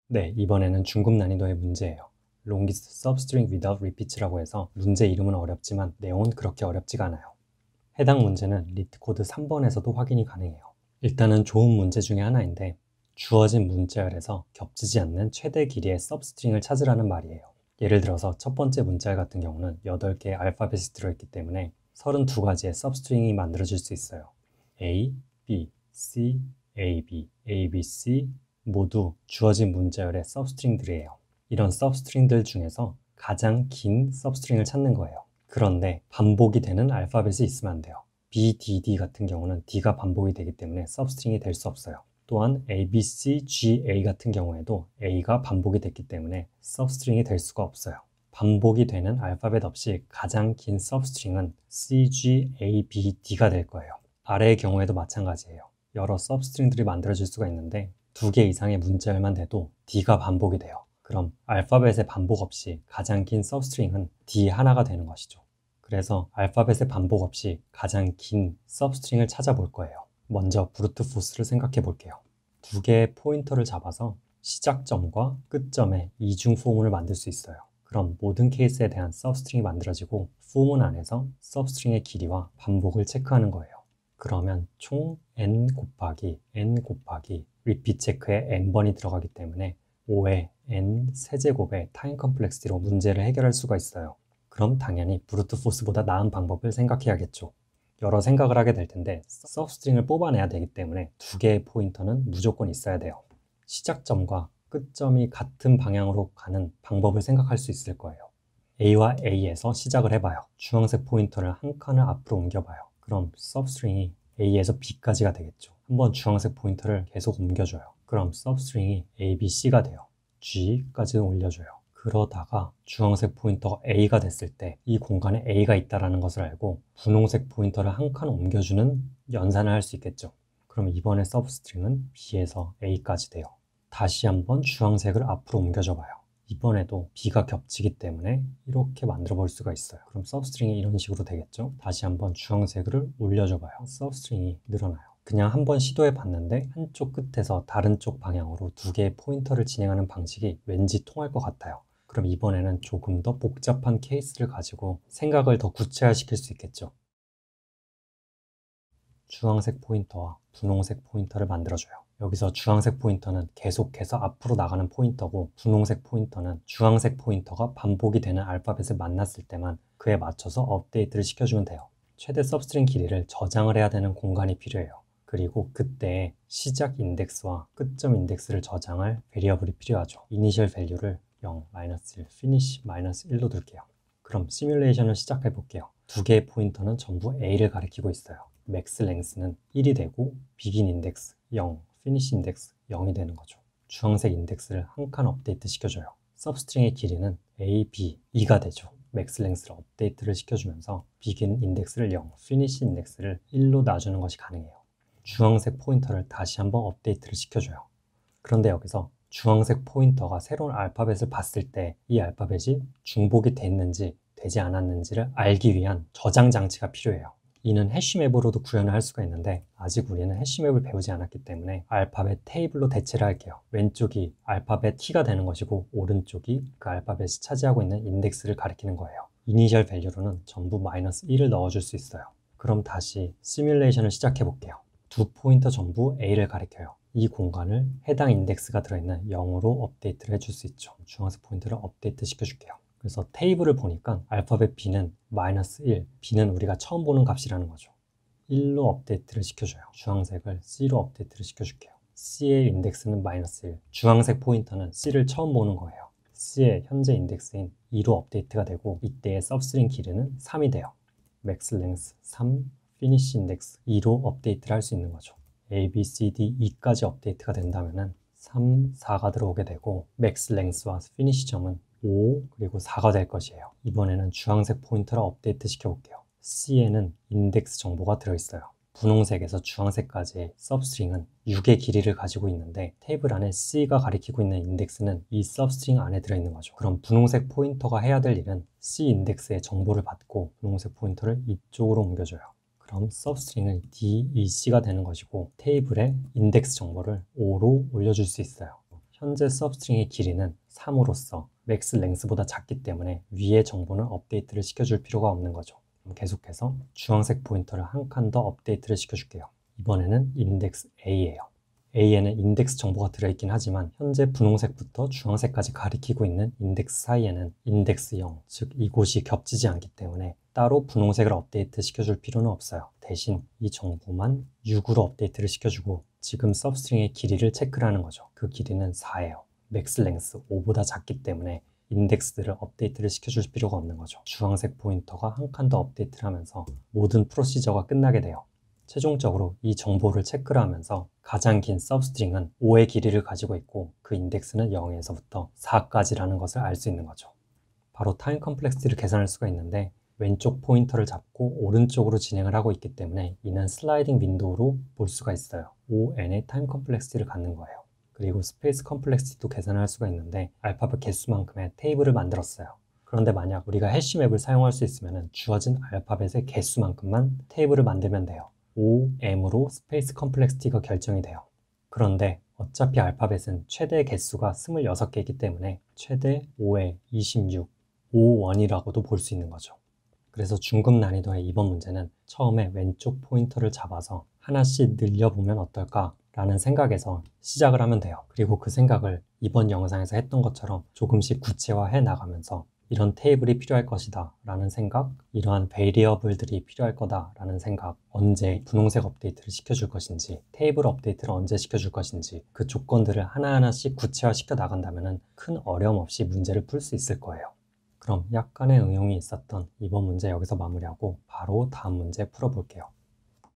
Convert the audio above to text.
네, 이번에는 중급 난이도의 문제예요. Longest substring without repeats라고 해서 문제 이름은 어렵지만 내용은 그렇게 어렵지가 않아요. 해당 문제는 리트코드 3번에서도 확인이 가능해요. 일단은 좋은 문제 중에 하나인데 주어진 문자열에서 겹치지 않는 최대 길이의 substring을 찾으라는 말이에요. 예를 들어서 첫 번째 문자열 같은 경우는 8개의 알파벳이 들어있기 때문에 32가지의 substring이 만들어질 수 있어요. A, B, C, AB, ABC 모두 주어진 문자열의 서브스트링들이에요. 이런 서브스트링들 중에서 가장 긴 서브스트링을 찾는 거예요. 그런데 반복이 되는 알파벳이 있으면 안 돼요. B, D, D 같은 경우는 D가 반복이 되기 때문에 서브스트링이 될 수 없어요. 또한 A, B, C, G, A 같은 경우에도 A가 반복이 됐기 때문에 서브스트링이 될 수가 없어요. 반복이 되는 알파벳 없이 가장 긴 서브스트링은 C, G, A, B, D가 될 거예요. 아래의 경우에도 마찬가지예요. 여러 서브스트링들이 만들어질 수가 있는데 2개 이상의 문자열만 돼도 D가 반복이 돼요. 그럼 알파벳의 반복 없이 가장 긴 서브스트링은 D 하나가 되는 것이죠. 그래서 알파벳의 반복 없이 가장 긴 서브스트링을 찾아볼 거예요. 먼저 브루트 포스를 생각해 볼게요. 2개의 포인터를 잡아서 시작점과 끝점에 이중 포문을 만들 수 있어요. 그럼 모든 케이스에 대한 서브스트링이 만들어지고 포문 안에서 서브스트링의 길이와 반복을 체크하는 거예요. 그러면 총 n 곱하기 repeat 체크에 n번이 들어가기 때문에 5의 n 세제곱의 타임 컴플렉시티로 문제를 해결할 수가 있어요. 그럼 당연히 브루트 포스보다 나은 방법을 생각해야겠죠. 여러 생각을 하게 될 텐데 서브스트링을 뽑아내야 되기 때문에 2개의 포인터는 무조건 있어야 돼요. 시작점과 끝점이 같은 방향으로 가는 방법을 생각할 수 있을 거예요. A와 A에서 시작을 해봐요. 주황색 포인터를 한 칸을 앞으로 옮겨봐요. 그럼 서브스트링이 A에서 B까지가 되겠죠. 한번 주황색 포인터를 계속 옮겨줘요. 그럼 서브스트링이 A, B, C가 돼요. G까지 올려줘요. 그러다가 주황색 포인터가 A가 됐을 때 이 공간에 A가 있다는 것을 알고 분홍색 포인터를 한 칸 옮겨주는 연산을 할 수 있겠죠. 그럼 이번에 서브스트링은 B에서 A까지 돼요. 다시 한번 주황색을 앞으로 옮겨줘 봐요. 이번에도 B가 겹치기 때문에 이렇게 만들어 볼 수가 있어요. 그럼 서브스트링이 이런 식으로 되겠죠? 다시 한번 주황색을 올려줘 봐요. 서브스트링이 늘어나요. 그냥 한번 시도해 봤는데 한쪽 끝에서 다른 쪽 방향으로 2개의 포인터를 진행하는 방식이 왠지 통할 것 같아요. 그럼 이번에는 조금 더 복잡한 케이스를 가지고 생각을 더 구체화시킬 수 있겠죠. 주황색 포인터와 분홍색 포인터를 만들어줘요. 여기서 주황색 포인터는 계속해서 앞으로 나가는 포인터고 분홍색 포인터는 주황색 포인터가 반복이 되는 알파벳을 만났을 때만 그에 맞춰서 업데이트를 시켜주면 돼요. 최대 서브스트링 길이를 저장을 해야 되는 공간이 필요해요. 그리고 그때 시작 인덱스와 끝점 인덱스를 저장할 베리어블이 필요하죠. 이니셜 밸류를 0, -1, finish -1로 둘게요. 그럼 시뮬레이션을 시작해 볼게요. 2개의 포인터는 전부 A를 가리키고 있어요. 맥스 랭스는 1이 되고 비긴 인덱스 0, 피니시 인덱스 0이 되는 거죠. 주황색 인덱스를 한 칸 업데이트 시켜줘요. 서브스트링의 길이는 A, B, 2가 되죠. 맥스 랭스를 업데이트를 시켜주면서 비긴 인덱스를 0, 피니시 인덱스를 1로 놔주는 것이 가능해요. 주황색 포인터를 다시 한번 업데이트를 시켜줘요. 그런데 여기서 주황색 포인터가 새로운 알파벳을 봤을 때 이 알파벳이 중복이 됐는지 되지 않았는지를 알기 위한 저장 장치가 필요해요. 이는 해시맵으로도 구현을 할 수가 있는데 아직 우리는 해시맵을 배우지 않았기 때문에 알파벳 테이블로 대체를 할게요. 왼쪽이 알파벳 T가 되는 것이고 오른쪽이 그 알파벳이 차지하고 있는 인덱스를 가리키는 거예요. 이니셜 밸류로는 전부 -1을 넣어줄 수 있어요. 그럼 다시 시뮬레이션을 시작해 볼게요. 2포인터 전부 A를 가리켜요. 이 공간을 해당 인덱스가 들어있는 0으로 업데이트를 해줄 수 있죠. 주황색 포인트를 업데이트 시켜줄게요. 그래서 테이블을 보니까 알파벳 B는 -1, B는 우리가 처음 보는 값이라는 거죠. 1로 업데이트를 시켜줘요. 주황색을 C로 업데이트를 시켜줄게요. C의 인덱스는 -1, 주황색 포인터는 C를 처음 보는 거예요. C의 현재 인덱스인 2로 업데이트가 되고 이때의 서브스트링 길이는 3이 돼요. 맥스 랭스 3, 피니시 인덱스 2로 업데이트를 할 수 있는 거죠. A, B, C, D, E까지 업데이트가 된다면 3, 4가 들어오게 되고 맥스 랭스와 피니시 점은 5 그리고 4가 될 것이에요. 이번에는 주황색 포인터를 업데이트 시켜볼게요. C에는 인덱스 정보가 들어있어요. 분홍색에서 주황색까지의 서브스트링은 6의 길이를 가지고 있는데 테이블 안에 C가 가리키고 있는 인덱스는 이 서브스트링 안에 들어있는 거죠. 그럼 분홍색 포인터가 해야 될 일은 C 인덱스의 정보를 받고 분홍색 포인터를 이쪽으로 옮겨줘요. 그럼 서브스트링은 DEC가 되는 것이고 테이블에 인덱스 정보를 5로 올려줄 수 있어요. 현재 서브스트링의 길이는 3으로서 맥스 랭스보다 작기 때문에 위의 정보는 업데이트를 시켜줄 필요가 없는 거죠. 그럼 계속해서 주황색 포인터를 한 칸 더 업데이트를 시켜줄게요. 이번에는 인덱스 A예요. A에는 인덱스 정보가 들어있긴 하지만 현재 분홍색부터 주황색까지 가리키고 있는 인덱스 사이에는 인덱스 0, 즉 이곳이 겹치지 않기 때문에 따로 분홍색을 업데이트 시켜줄 필요는 없어요. 대신 이 정보만 6으로 업데이트를 시켜주고 지금 서브스트링의 길이를 체크를 하는 거죠. 그 길이는 4예요. 맥스 랭스 5보다 작기 때문에 인덱스들을 업데이트를 시켜줄 필요가 없는 거죠. 주황색 포인터가 한 칸 더 업데이트를 하면서 모든 프로시저가 끝나게 돼요. 최종적으로 이 정보를 체크를 하면서 가장 긴 서브스트링은 5의 길이를 가지고 있고 그 인덱스는 0에서부터 4까지라는 것을 알 수 있는 거죠. 바로 타임 컴플렉시티를 계산할 수가 있는데 왼쪽 포인터를 잡고 오른쪽으로 진행을 하고 있기 때문에 이는 슬라이딩 윈도우로 볼 수가 있어요. ON의 타임 컴플렉시티를 갖는 거예요. 그리고 스페이스 컴플렉시티도 계산을 할 수가 있는데 알파벳 개수만큼의 테이블을 만들었어요. 그런데 만약 우리가 해시맵을 사용할 수 있으면 주어진 알파벳의 개수만큼만 테이블을 만들면 돼요. OM으로 스페이스 컴플렉시티가 결정이 돼요. 그런데 어차피 알파벳은 최대 개수가 26개이기 때문에 최대 5의 26, 51이라고도 볼 수 있는 거죠. 그래서 중급 난이도의 이번 문제는 처음에 왼쪽 포인터를 잡아서 하나씩 늘려보면 어떨까 라는 생각에서 시작을 하면 돼요. 그리고 그 생각을 이번 영상에서 했던 것처럼 조금씩 구체화해 나가면서 이런 테이블이 필요할 것이다 라는 생각, 이러한 베리어블들이 필요할 거다 라는 생각, 언제 분홍색 업데이트를 시켜줄 것인지, 테이블 업데이트를 언제 시켜줄 것인지 그 조건들을 하나하나씩 구체화시켜 나간다면 큰 어려움 없이 문제를 풀 수 있을 거예요. 그럼 약간의 응용이 있었던 이번 문제 여기서 마무리하고 바로 다음 문제 풀어볼게요.